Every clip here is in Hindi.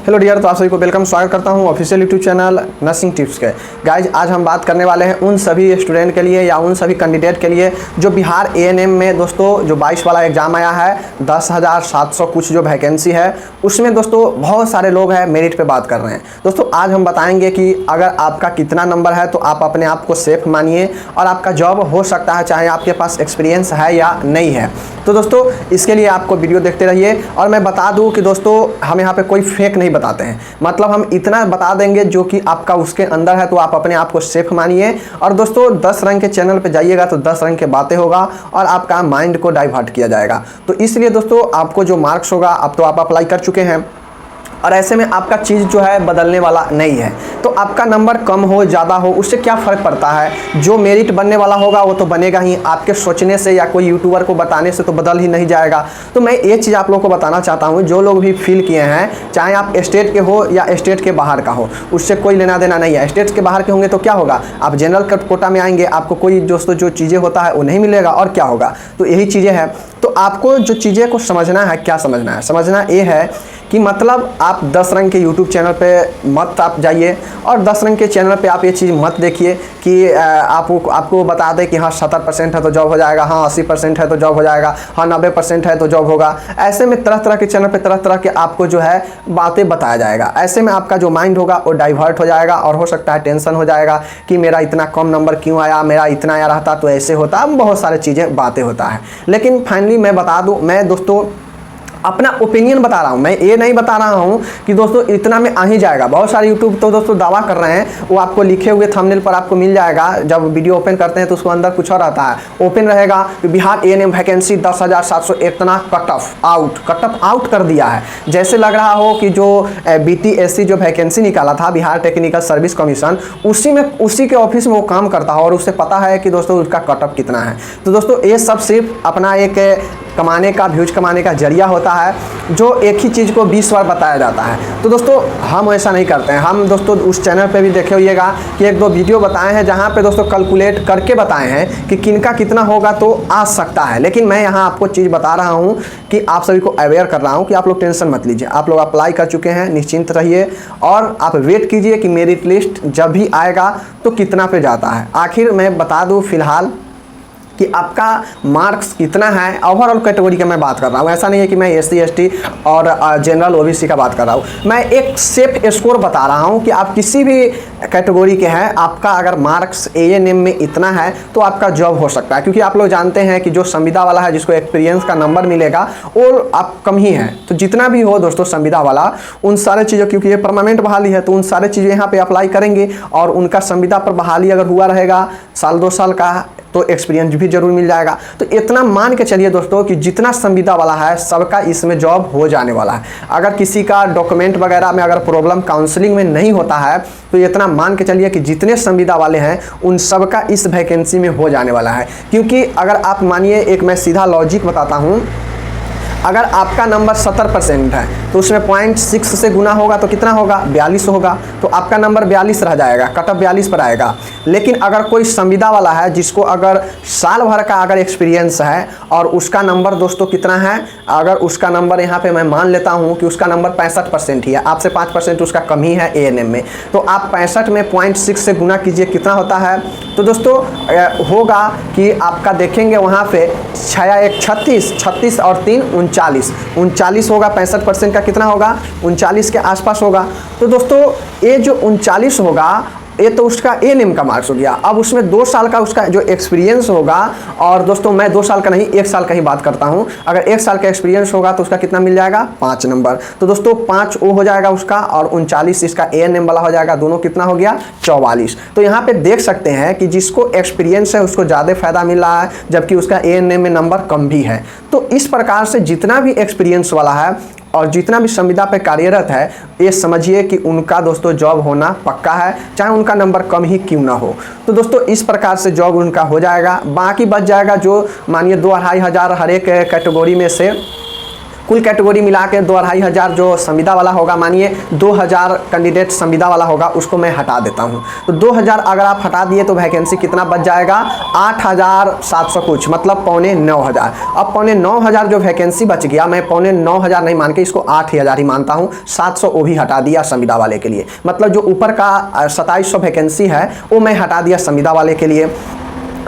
हेलो डियर, तो आप सभी को वेलकम, स्वागत करता हूं official YouTube channel nursing tips के। गाइज, आज हम बात करने वाले हैं उन सभी स्टूडेंट के लिए या उन सभी कैंडिडेट के लिए जो बिहार एएनएम में दोस्तों जो 22 वाला एग्ज़ाम आया है, 10,700 कुछ जो वैकेंसी है उसमें दोस्तों बहुत सारे लोग हैं मेरिट पे बात कर रहे हैं। दोस्तों आज हम बताएंगे कि अगर आपका कितना नंबर है तो आप अपने आप को सेफ मानिए और आपका जॉब हो सकता है, चाहे आपके पास एक्सपीरियंस है या नहीं है। तो दोस्तों इसके लिए आपको वीडियो देखते रहिए। और मैं बता दूं कि दोस्तों हम यहाँ पे कोई फेक नहीं बताते हैं, मतलब हम इतना बता देंगे जो कि आपका उसके अंदर है, तो आप अपने आप को सेफ मानिए। और दोस्तों 10 रंग के चैनल पे जाइएगा तो 10 रंग के बातें होगा और आपका माइंड को डाइवर्ट किया जाएगा। तो इसलिए दोस्तों आपको जो मार्क्स होगा, अब तो आप अप्लाई कर चुके हैं और ऐसे में आपका चीज़ जो है बदलने वाला नहीं है। तो आपका नंबर कम हो ज़्यादा हो उससे क्या फ़र्क पड़ता है, जो मेरिट बनने वाला होगा वो तो बनेगा ही। आपके सोचने से या कोई यूट्यूबर को बताने से तो बदल ही नहीं जाएगा। तो मैं ये चीज़ आप लोगों को बताना चाहता हूँ, जो लोग भी फील किए हैं, चाहे आप स्टेट के हो या स्टेट के बाहर का हो, उससे कोई लेना देना नहीं है। स्टेट के बाहर के होंगे तो क्या होगा, आप जनरल कोटा में आएंगे, आपको कोई दोस्तों जो चीज़ें होता है वो नहीं मिलेगा और क्या होगा। तो यही चीज़ें हैं। तो आपको जो चीज़ें को समझना है, क्या समझना है, समझना ये है कि मतलब आप 10 रंग के यूट्यूब चैनल पे मत आप जाइए और 10 रंग के चैनल पे आप ये चीज़ मत देखिए कि आपको बता दें कि हाँ 70% है तो जॉब हो जाएगा, हाँ 80% है तो जॉब हो जाएगा, हाँ 90% है तो जॉब होगा। ऐसे में तरह तरह के चैनल पे तरह तरह के आपको जो है बातें बताया जाएगा। ऐसे में आपका जो माइंड होगा वो डाइवर्ट हो जाएगा और हो सकता है टेंशन हो जाएगा कि मेरा इतना कम नंबर क्यों आया, मेरा इतना आया रहता तो ऐसे होता, बहुत सारी चीज़ें बातें होता है। लेकिन फाइनली मैं बता दूँ, मैं दोस्तों अपना ओपिनियन बता रहा हूँ, मैं ये नहीं बता रहा हूँ कि दोस्तों इतना में आ ही जाएगा। बहुत सारे यूट्यूब तो दोस्तों दावा कर रहे हैं, वो आपको लिखे हुए थंबनेल पर आपको मिल जाएगा। जब वीडियो ओपन करते हैं तो उसको अंदर कुछ और आता है, ओपन रहेगा कि बिहार एएनएम वैकेंसी 10,700 इतना कट ऑफ आउट कर दिया है। जैसे लग रहा हो कि जो BTSC जो वैकेंसी निकाला था, बिहार टेक्निकल सर्विस कमीशन, उसी के ऑफिस में वो काम करता है और उससे पता है कि दोस्तों उसका कट ऑफ कितना है। तो दोस्तों ये सब सिर्फ अपना एक कमाने का, व्यूज कमाने का जरिया होता है, जो एक ही चीज़ को 20 बार बताया जाता है। तो दोस्तों हम ऐसा नहीं करते हैं। हम दोस्तों उस चैनल पे भी देखे होइएगा कि 1-2 वीडियो बताए हैं जहाँ पे दोस्तों कैलकुलेट करके बताए हैं कि किनका कितना होगा तो आ सकता है। लेकिन मैं यहाँ आपको चीज़ बता रहा हूँ कि आप सभी को अवेयर कर रहा हूँ कि आप लोग टेंशन मत लीजिए। आप लोग अप्लाई कर चुके हैं, निश्चिंत रहिए और आप वेट कीजिए कि मेरिट लिस्ट जब भी आएगा तो कितना पे जाता है। आखिर मैं बता दूँ फिलहाल कि आपका मार्क्स कितना है, ओवरऑल कैटेगरी का मैं बात कर रहा हूँ। ऐसा नहीं है कि मैं SC ST और जनरल OBC का बात कर रहा हूँ। मैं एक सेफ स्कोर बता रहा हूँ कि आप किसी भी कैटेगरी के हैं, आपका अगर मार्क्स ANM में इतना है तो आपका जॉब हो सकता है। क्योंकि आप लोग जानते हैं कि जो संविदा वाला है, जिसको एक्सपीरियंस का नंबर मिलेगा वो आप कम ही है। तो जितना भी हो दोस्तों संविदा वाला, उन सारे चीज़ों, क्योंकि ये परमानेंट बहाली है तो उन सारे चीज़ें यहाँ पे अप्लाई करेंगे और उनका संविदा पर बहाली अगर हुआ रहेगा 1-2 साल का तो एक्सपीरियंस भी जरूर मिल जाएगा। तो इतना मान के चलिए दोस्तों कि जितना संविदा वाला है सबका इसमें जॉब हो जाने वाला है। अगर किसी का डॉक्यूमेंट वगैरह में अगर प्रॉब्लम काउंसलिंग में नहीं होता है तो इतना मान के चलिए कि जितने संविदा वाले हैं उन सबका इस वैकेंसी में हो जाने वाला है। क्योंकि अगर आप मानिए, एक मैं सीधा लॉजिक बताता हूँ, अगर आपका नंबर 70% है तो उसमें 0.6 से गुना होगा तो कितना होगा, 42 होगा। तो आपका नंबर 42 रह जाएगा, कट ऑफ 42 पर आएगा। लेकिन अगर कोई संविदा वाला है जिसको अगर साल भर का अगर एक्सपीरियंस है और उसका नंबर दोस्तों कितना है, अगर उसका नंबर यहाँ पे मैं मान लेता हूँ कि उसका नंबर 65% ही है, आपसे 5% उसका कम ही है ANM में, तो आप 65 में 0.6 से गुना कीजिए, कितना होता है। तो दोस्तों होगा कि आपका देखेंगे वहाँ पे 36 और 3 39 होगा। 65% का कितना होगा, 39 के आसपास होगा। तो दोस्तों ये जो 39 होगा ये तो उसका ANM का मार्क्स हो गया। अब उसमें 2 साल का उसका जो एक्सपीरियंस होगा, और दोस्तों मैं 2 साल का नहीं 1 साल का ही बात करता हूं, अगर 1 साल का एक्सपीरियंस होगा तो उसका कितना मिल जाएगा, 5 नंबर। तो दोस्तों 5 वो हो जाएगा उसका और 39 इसका ANM वाला हो जाएगा, दोनों कितना हो गया, 44। तो यहाँ पे देख सकते हैं कि जिसको एक्सपीरियंस है उसको ज़्यादा फायदा मिल रहा है, जबकि उसका ANM में नंबर कम भी है। तो इस प्रकार से जितना भी एक्सपीरियंस वाला है और जितना भी संविदा पे कार्यरत है, ये समझिए कि उनका दोस्तों जॉब होना पक्का है, चाहे उनका नंबर कम ही क्यों ना हो। तो दोस्तों इस प्रकार से जॉब उनका हो जाएगा। बाकी बच जाएगा जो मानिए 2-2.5 हज़ार हर एक कैटेगरी में से कुल कैटेगरी मिला के 2-2,500 जो संविदा वाला होगा, मानिए 2000 कैंडिडेट संविदा वाला होगा, उसको मैं हटा देता हूँ। तो 2000 अगर आप हटा दिए तो वैकेंसी कितना बच जाएगा, 8700 कुछ, मतलब 9,500। अब 9,500 जो वैकेंसी बच गया, मैं 9,500 नहीं मान के इसको 8,000 ही मानता हूँ। 700 वो भी हटा दिया संविदा वाले के लिए, मतलब जो ऊपर का 2700 वैकेंसी है वो मैं हटा दिया संविदा वाले के लिए।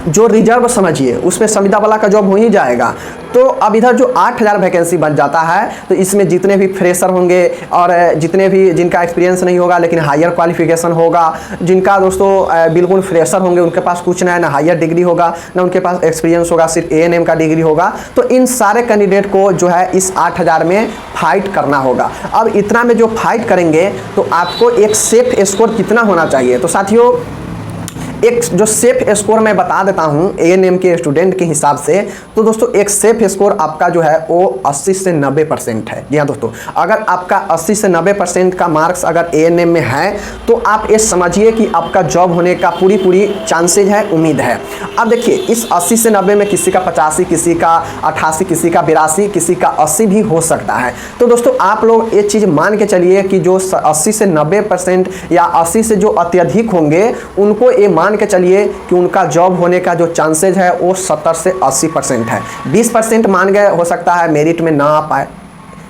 जो रिजर्व समझिए उसमें संविदा वाला का जॉब हो ही जाएगा। तो अब इधर जो 8,000 वैकेंसी बन जाता है, तो इसमें जितने भी फ्रेशर होंगे और जितने भी जिनका एक्सपीरियंस नहीं होगा लेकिन हायर क्वालिफिकेशन होगा, जिनका दोस्तों बिल्कुल फ्रेशर होंगे, उनके पास कुछ ना हायर डिग्री होगा ना उनके पास एक्सपीरियंस होगा, सिर्फ ANM का डिग्री होगा, तो इन सारे कैंडिडेट को जो है इस 8,000 में फाइट करना होगा। अब इतना में जो फाइट करेंगे तो आपको एक सेफ स्कोर कितना होना चाहिए। तो साथियों एक जो सेफ स्कोर मैं बता देता हूं ANM के स्टूडेंट के हिसाब से। तो दोस्तों एक सेफ स्कोर आपका जो है वो 80 से 90% है। जी हाँ दोस्तों, अगर आपका 80 से 90% का मार्क्स अगर ANM में है तो आप ये समझिए कि आपका जॉब होने का पूरी चांसेज है, उम्मीद है। अब देखिए इस 80 से 90 में किसी का 85, किसी का 88, किसी का 82, किसी का 80 भी हो सकता है। तो दोस्तों आप लोग ये चीज़ मान के चलिए कि जो 80 से 90% या 80 से जो अत्यधिक होंगे उनको ये मान के चलिए कि उनका जॉब होने का जो चांसेज है वो 70 से 80% है। 20% मान गए हो सकता है मेरिट में ना आ पाए।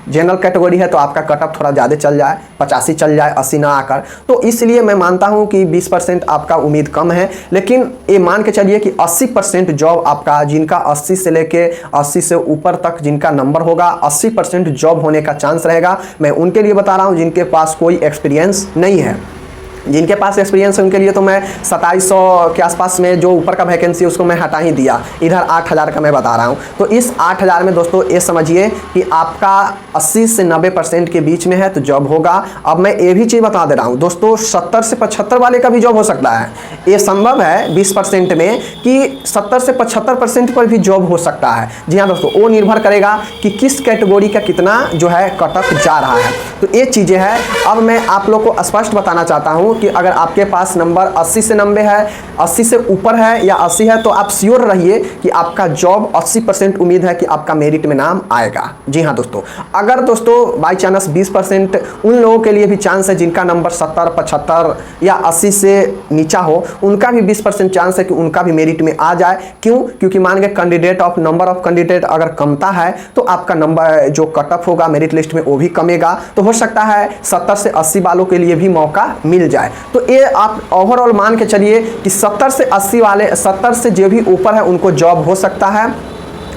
जनरल कैटेगरी है तो आपका कटअप थोड़ा ज़्यादा चल जाए, 85 चल जाए, 80 ना आकर। तो इसलिए मैं मानता हूं कि 20% आपका उम्मीद कम है, लेकिन ये मान के चलिए कि 80% जॉब आपका, जिनका 80 से लेके 80 से ऊपर तक जिनका नंबर होगा, 80% जॉब होने का चांस रहेगा। मैं उनके लिए बता रहा हूँ जिनके पास कोई एक्सपीरियंस नहीं है। जिनके पास एक्सपीरियंस है उनके लिए तो मैं 2700 के आसपास में जो ऊपर का वैकेंसी है उसको मैं हटा ही दिया, इधर 8,000 का मैं बता रहा हूँ। तो इस 8,000 में दोस्तों ये समझिए कि आपका 80 से 90% के बीच में है तो जॉब होगा। अब मैं ये भी चीज़ बता दे रहा हूँ दोस्तों, 70 से 75 वाले का भी जॉब हो सकता है। ये संभव है 20% में कि 70 से 75% पर भी जॉब हो सकता है। जी हाँ दोस्तों, वो निर्भर करेगा कि किस कैटेगरी का कितना जो है कटअप जा रहा है। तो ये चीज़ें हैं। अब मैं आप लोग को स्पष्ट बताना चाहता हूँ कि अगर आपके पास नंबर 80 से 90 है, 80 से ऊपर है या 80 है, तो आप श्योर रहिए कि आपका जॉब 80% उम्मीद है कि आपका मेरिट में नाम आएगा। जी हाँ दोस्तों, अगर दोस्तों बाई चांस 20% उन लोगों के लिए भी चांस है जिनका नंबर 70, 75 या 80 से नीचा हो, उनका भी 20% चांस है कि उनका भी मेरिट में आ जाए। क्यों? क्योंकि मान के नंबर ऑफ कैंडिडेट अगर कमता है तो आपका नंबर जो कटअप होगा मेरिट लिस्ट में वो भी कमेगा। तो हो सकता है 70 से 80 वालों के लिए भी मौका मिल जाए। तो ये आप ओवरऑल मान के चलिए कि 70 से 80 वाले, 70 से जो भी ऊपर है उनको जॉब हो सकता है,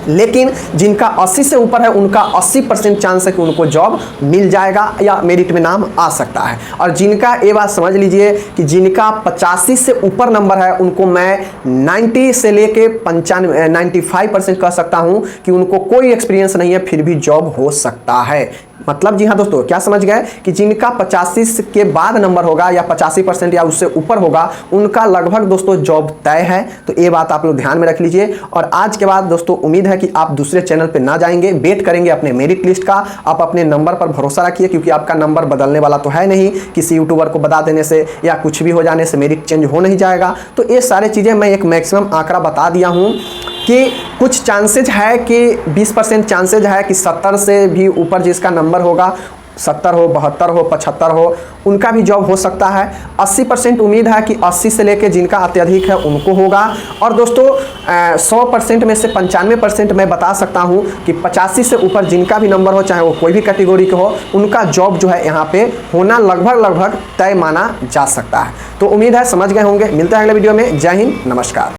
लेकिन जिनका 80 से ऊपर है उनका 80% चांस है कि उनको जॉब मिल जाएगा या मेरिट में नाम आ सकता है। और जिनका, ये बात समझ लीजिए कि जिनका 85 से ऊपर नंबर है उनको मैं 90 से लेके 95% कह सकता हूं कि उनको कोई एक्सपीरियंस नहीं है फिर भी जॉब हो सकता है। मतलब जी हाँ दोस्तों, क्या समझ गए कि जिनका 85 के बाद नंबर होगा या 85% या उससे ऊपर होगा उनका लगभग दोस्तों जॉब तय है। तो ये बात आप लोग ध्यान में रख लीजिए। और आज के बाद दोस्तों उम्मीद है कि आप दूसरे चैनल पे ना जाएंगे, वेट करेंगे अपने मेरिट लिस्ट का। आप अपने नंबर पर भरोसा रखिए, क्योंकि आपका नंबर बदलने वाला तो है नहीं, किसी यूट्यूबर को बता देने से या कुछ भी हो जाने से मेरिट चेंज हो नहीं जाएगा। तो ये सारी चीज़ें मैं एक मैक्सिमम आंकड़ा बता दिया हूँ कि कुछ चांसेज है कि 20% चांसेज है कि 70 से भी ऊपर जिसका नंबर होगा, 70 हो, 72 हो, 75 हो, उनका भी जॉब हो सकता है। 80% उम्मीद है कि 80 से लेके जिनका अत्यधिक है उनको होगा। और दोस्तों 100% में से 95% मैं बता सकता हूं कि 85 से ऊपर जिनका भी नंबर हो, चाहे वो कोई भी कैटेगरी के हो, उनका जॉब जो है यहाँ पे होना लगभग तय माना जा सकता है। तो उम्मीद है समझ गए होंगे। मिलते हैं अगले वीडियो में। जय हिंद, नमस्कार।